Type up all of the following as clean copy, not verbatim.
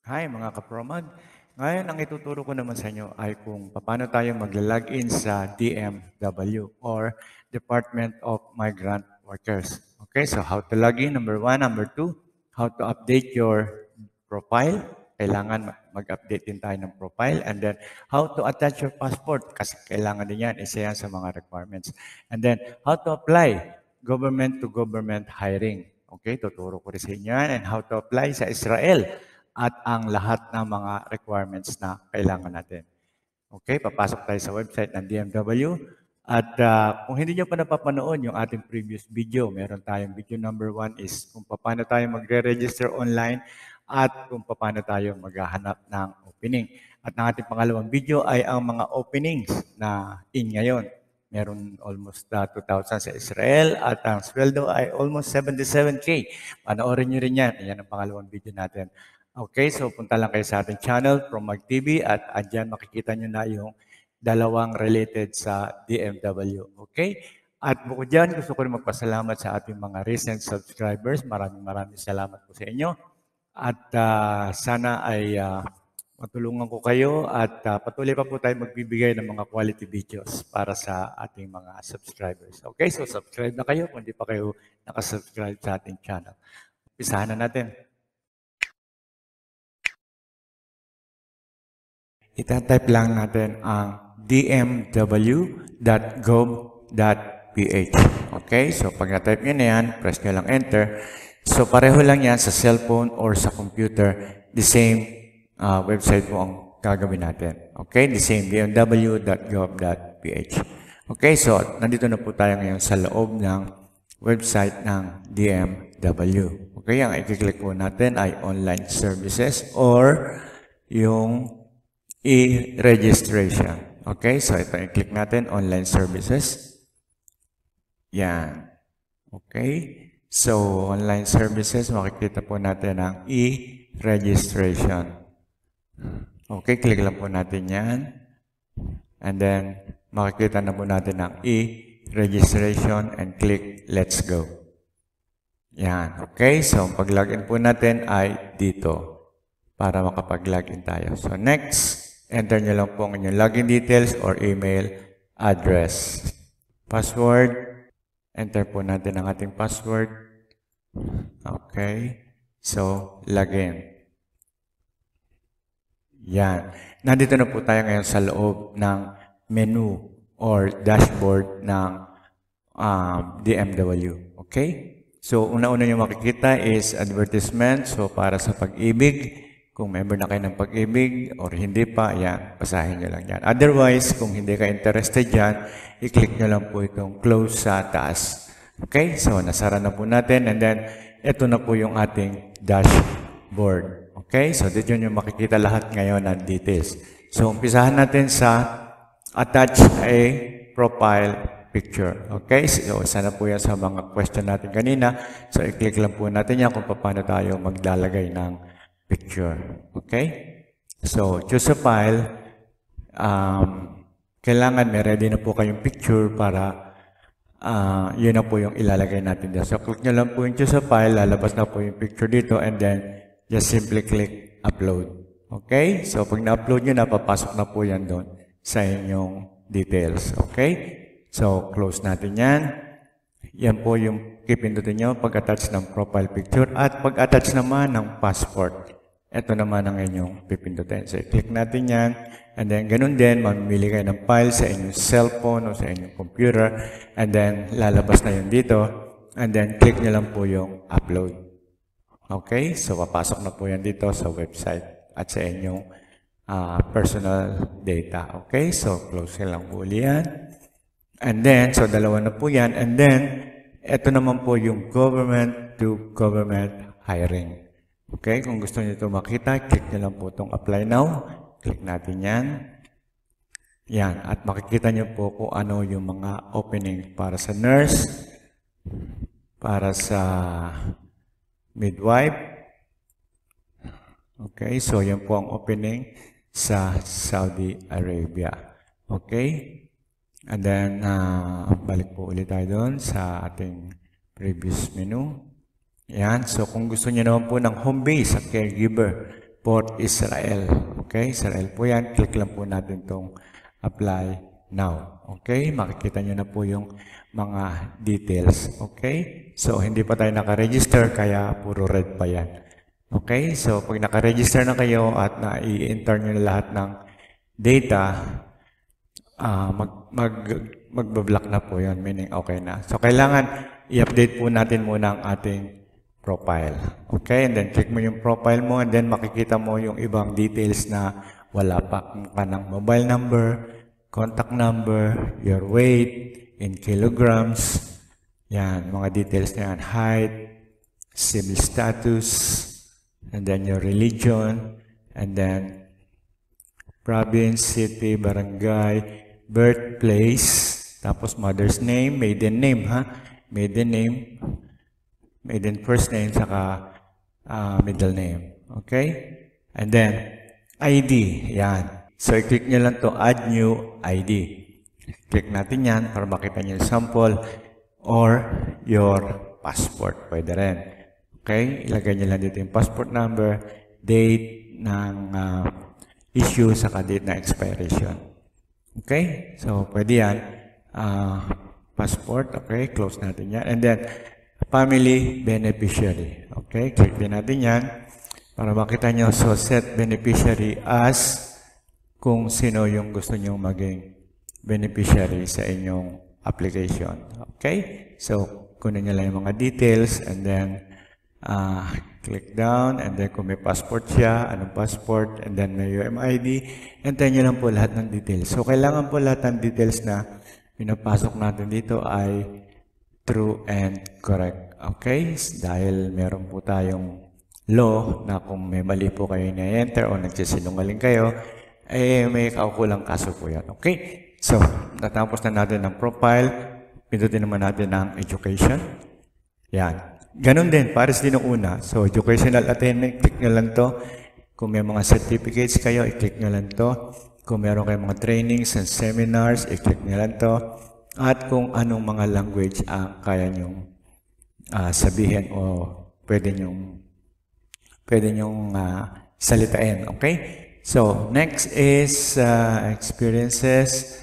Hi mga kapromag. Ngayon ang ituturo ko naman sa inyo ay kung paano tayo magla-login sa DMW or Department of Migrant Workers. Okay, so how to log in, number 1. Number 2, how to update your profile. Kailangan mag-update din tayo ng profile. And then, how to attach your passport. Kasi kailangan din yan. Isa yan sa mga requirements. And then, how to apply government-to-government hiring. Okay, tuturo ko rin sa inyo yan. And how to apply sa Israel at ang lahat ng mga requirements na kailangan natin. Okay, papasok tayo sa website ng DMW. At kung hindi nyo pa napapanood yung ating previous video, meron tayong video number 1 is kung paano tayo magre-register online at kung paano tayo maghahanap ng opening. At ang ating pangalawang video ay ang mga openings na in ngayon. Meron almost 2,000 sa Israel at ang sweldo ay almost 77K. Panoorin nyo rin yan. Yan ang pangalawang video natin. Okay, so punta lang kayo sa ating channel, Promag TV, at andyan makikita nyo na yung dalawang related sa DMW. Okay? At bukod dyan, gusto ko rin magpasalamat sa ating mga recent subscribers. Maraming salamat po sa inyo. At sana ay matulungan ko kayo at patuloy pa po tayo magbibigay ng mga quality videos para sa ating mga subscribers. Okay, so subscribe na kayo kung hindi pa kayo nakasubscribe sa ating channel. Umpisahan na natin. Itatype lang natin ang dmw.gov.ph. Okay, so pag na-type nyo na yan, press nyo lang enter. So pareho lang yan sa cellphone or sa computer. The same website po ang gagawin natin. Okay, the same dmw.gov.ph. Okay, so nandito na po tayo ngayon sa loob ng website ng DMW. Okay, ang i-click po natin ay online services or yung e-registration. Okay, so ito i-click natin, online services. Yan. Okay, so online services, makikita po natin ang e-registration. Okay, click lang po natin yan. And then, makikita na po natin ang e-registration and click let's go. Yan. Okay, so pag-login po natin ay dito para makapag-login tayo. So next, enter nyo lang po ang inyong login details or email address. Password, enter po natin ang ating password. Okay, so login. Yan. Nandito na po tayo ngayon sa loob ng menu or dashboard ng DMW. Okay? So, una-una nyo makikita is advertisement. So, para sa pag-ibig, kung member na kayo ng pag-ibig or hindi pa, yan, basahin nyo lang yan. Otherwise, kung hindi ka interested dyan, i-click nyo lang po itong close sa taas. Okay? So, nasara na po natin. And then, ito na po yung ating dashboard. Okay? So, dito nyo makikita lahat ngayon ng details. So, umpisahan natin sa attach a profile picture. Okay? So, sana po yan sa mga question natin kanina. So, i-click lang po natin yan kung paano tayo maglalagay ng picture. Okay? So, choose a file. Kailangan may ready na po kayong picture para yun na po yung ilalagay natin dito. So, click nyo lang po yung choose a file. Lalabas na po yung picture dito and then just simply click upload. Okay? So, pag na-upload nyo na, papasok na po yan doon sa inyong details. Okay? So, close natin yan. Yan po yung pipindutin nyo pag-attach ng profile picture at pag-attach naman ng passport. Ito naman ang inyong pipindutin. So, i-click natin yan. And then, ganun din, mamimili kayo ng file sa inyong cellphone o sa inyong computer. And then, lalabas na yun dito. And then, click nyo lang po yung upload. Okay? So, papasok na po yan dito sa website at sa inyong personal data. Okay? So, close lang po uli yan. And then, so dalawa na po yan. And then, ito naman po yung government to government hiring. Okay? Kung gusto niyo ito makita, click nyo lang po itong apply now. Click natin yan. Yan. At makikita nyo po kung ano yung mga opening para sa nurse, para sa midwife. Okay? So, yan po ang opening sa Saudi Arabia. Okay? And then, balik po ulit tayo doon sa ating previous menu. Yan. So, kung gusto niyo naman po ng home base at caregiver, for Israel. Okay, Israel po yan. Click lang po natin itong apply now. Okay, makikita nyo na po yung mga details. Okay, so hindi pa tayo nakaregister kaya puro red pa yan. Okay, so pag nakaregister na kayo at na-i-enter nyo na lahat ng data, magbablock na po yan, meaning okay na. So kailangan i-update po natin muna ang ating profile. Okay, and then click mo yung profile mo and then makikita mo yung ibang details na wala pa. Kung kanang mobile number, contact number, your weight in kilograms, yan, mga details na yan, height, civil status, and then your religion, and then province, city, barangay, birthplace, tapos mother's name, maiden name, maiden name, maiden first name, saka middle name. Okay? And then, ID. Yan. So, i-click nyo lang to add new ID. Click natin yan para makita nyo yung sample or your passport. Pwede rin. Okay? Ilagay nyo lang dito yung passport number, date ng issue, saka date na expiration. Okay? So, pwede yan. Passport. Okay? Close natin yan. And then, family beneficiary. Okay? Click din natin yan para makita nyo. So, set beneficiary as kung sino yung gusto nyo maging beneficiary sa inyong application. Okay? So, kunin nyo lang yung mga details and then click down and then kung may passport siya, anong passport, and then may UMID, enter nyo lang po lahat ng details. So, kailangan po lahat ng details na pinapasok natin dito ay true and correct. Okay? Dahil meron po tayong law na kung may mali po kayo na-enter o nagsisinungaling kayo, may kaukulang kaso po yan. Okay? So, natapos na natin ang profile. Pindutin naman natin ang education. Yan. Ganon din, pares din ang una. So, educational attainment, click nyo lang to. Kung may mga certificates kayo, i-click nyo lang to. Kung meron kayong mga trainings and seminars, i-click nyo lang to. At kung anong mga language ang kaya nyong sabihin o pwede nyong salitain. Okay? So, next is experiences.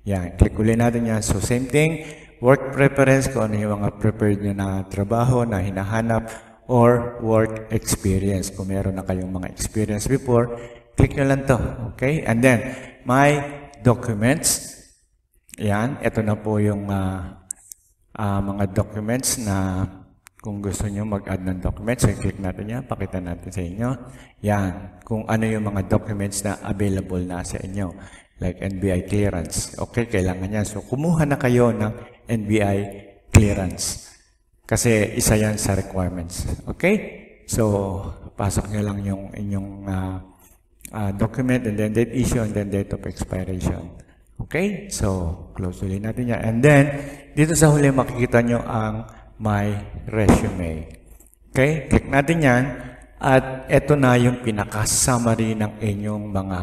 Yan, click ulit natin yan. So, same thing. Work preference, kung ano yung mga preferred nyo na trabaho na hinahanap, or work experience. Kung meron na kayong mga experience before, click nyo lang to. Okay? And then, my documents. Yan, ito na po yung mga documents na kung gusto nyo mag-add ng documents, so click natin yan, pakita natin sa inyo. Yan, kung ano yung mga documents na available na sa inyo. Like NBI clearance. Okay, kailangan yan. So, kumuha na kayo ng NBI clearance. Kasi isa yan sa requirements. Okay? So, pasok nyo lang yung inyong document and then date issue and then date of expiration. Okay? So, close ulit natin yan. And then, dito sa huli makikita nyo ang my resume. Okay? Click natin yan. At ito na yung pinaka-summary ng inyong mga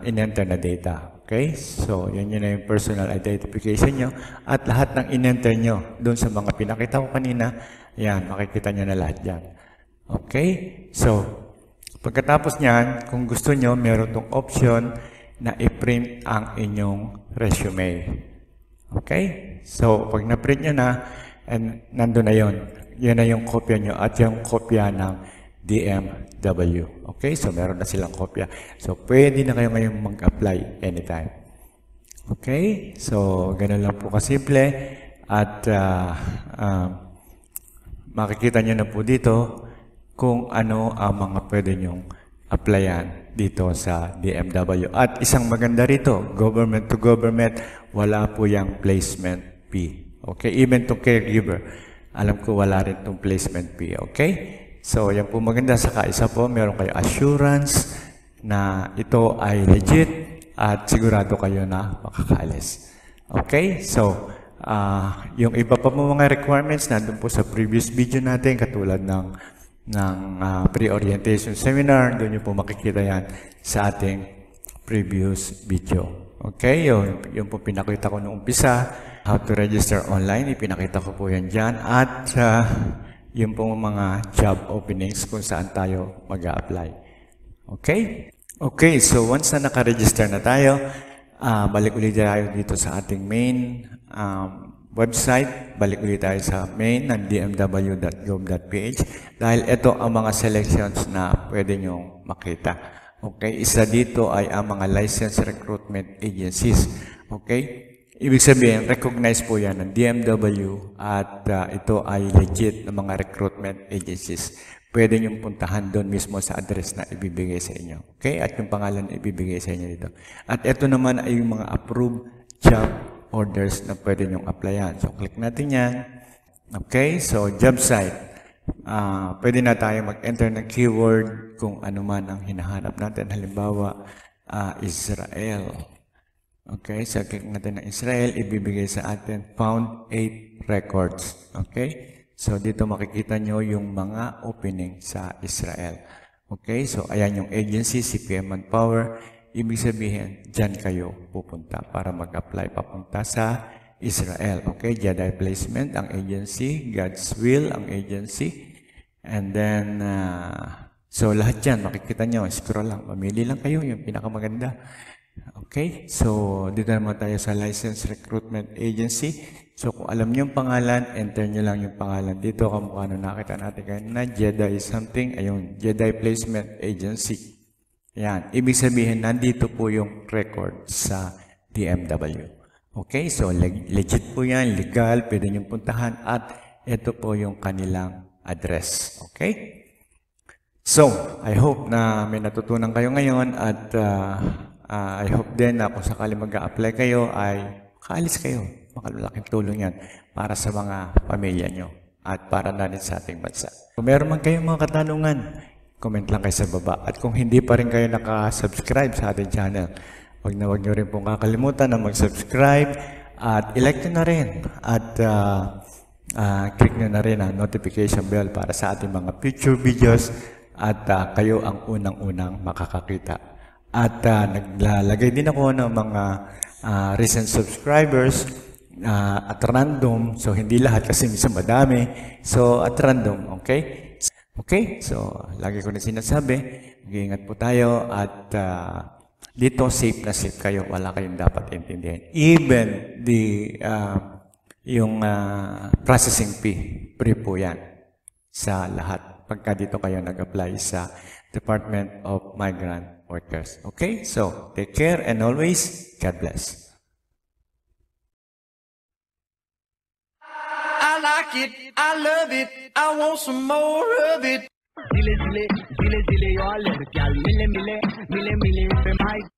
in-enter na data. Okay? So, yan yun na yung personal identification nyo. At lahat ng in-enter nyo doon sa mga pinakita ko kanina, yan, makikita nyo na lahat yan. Okay? So, pagkatapos nyan, kung gusto nyo, meron tong option na i-print ang inyong resume. Okay? So, pag na-print nyo na, and nandun na yun. Yan na yung kopya nyo at yung kopya ng DMW. Okay? So, meron na silang kopya. So, pwede na kayo ngayong mag-apply anytime. Okay? So, ganun lang po kasimple. At makikita nyo na po dito kung ano ang mga pwede nyong applyan dito sa DMW. At isang maganda rito, government to government, wala po yung placement fee. Okay? Even to caregiver, alam ko wala rin itong placement fee. Okay? So, yan po maganda. Saka isa po, meron kayo assurance na ito ay legit at sigurado kayo na makakaalis. Okay? So, yung iba pa po mga requirements nandun po sa previous video natin katulad ng pre-orientation seminar. Doon nyo po makikita yan sa ating previous video. Okay? Yung po pinakita ko noong umpisa. How to register online. Ipinakita ko po yan dyan. At yung pong mga job openings kung saan tayo mag-a-apply. Okay? Okay, so once na naka-register na tayo, balik ulit tayo dito sa ating main website. Balik ulit tayo sa main ng dmw.gov.ph dahil ito ang mga selections na pwede nyong makita. Okay, isa dito ay ang mga licensed recruitment agencies. Okay? Ibig sabihin, recognize po yan ng DMW at ito ay legit na mga recruitment agencies. Pwede niyong puntahan doon mismo sa address na ibibigay sa inyo. Okay? At yung pangalan na ibibigay sa inyo dito. At ito naman ay yung mga approved job orders na pwede niyong applyan. So, click natin yan. Okay? So, job site. Pwede na tayo mag-enter ng keyword kung ano man ang hinahanap natin. Halimbawa, Israel. Okay, so click natin ng Israel, ibibigay sa atin found 8 records. Okay, so dito makikita nyo yung mga opening sa Israel. Okay, so ayan yung agency, CPM Manpower. Ibig sabihin, dyan kayo pupunta para mag-apply papunta sa Israel. Okay, Jedi Placement, ang agency, God's Will, ang agency. And then, so lahat dyan, makikita nyo, scroll lang, mamili lang kayo, yung pinakamaganda. Okay, so dito naman tayo sa Licensed Recruitment Agency. So kung alam niyo yung pangalan, enter niyo lang yung pangalan dito. Kamukha na nakita natin kanina, Jedi something, ayun, Jedi Placement Agency. Yan, ibig sabihin, nandito po yung record sa DMW. Okay, so legit po yan, legal, pwede niyong puntahan at ito po yung kanilang address. Okay? So, I hope na may natutunan kayo ngayon at I hope din na kung sakali mag-a-apply kayo ay kaalis kayo. Makalaking tulong yan para sa mga pamilya nyo at para na rin sa ating bansa. Kung meron man kayong mga katanungan, comment lang kayo sa baba. At kung hindi pa rin kayo nakasubscribe sa ating channel, huwag nyo rin pong kakalimutan na mag-subscribe at i-like nyo na rin at click nyo na rin ang notification bell para sa ating mga future videos at kayo ang unang-unang makakakita. At naglalagay din ako ng mga recent subscribers at random. So, hindi lahat kasi minsan madami. So, at random. Okay? Okay? So, lagi ko na sinasabi, mag-iingat po tayo at dito safe na safe kayo. Wala kayong dapat intindihan. Even yung processing fee, free po yan sa lahat. Pagka dito kayo nag-apply sa Department of Migrant Workers. Okay? So, take care and always, God bless. I like it, I love it, I want some more of it. Dile, dile, dile, dile, yo, I love it, y'all. Mille, mille, mille, mille,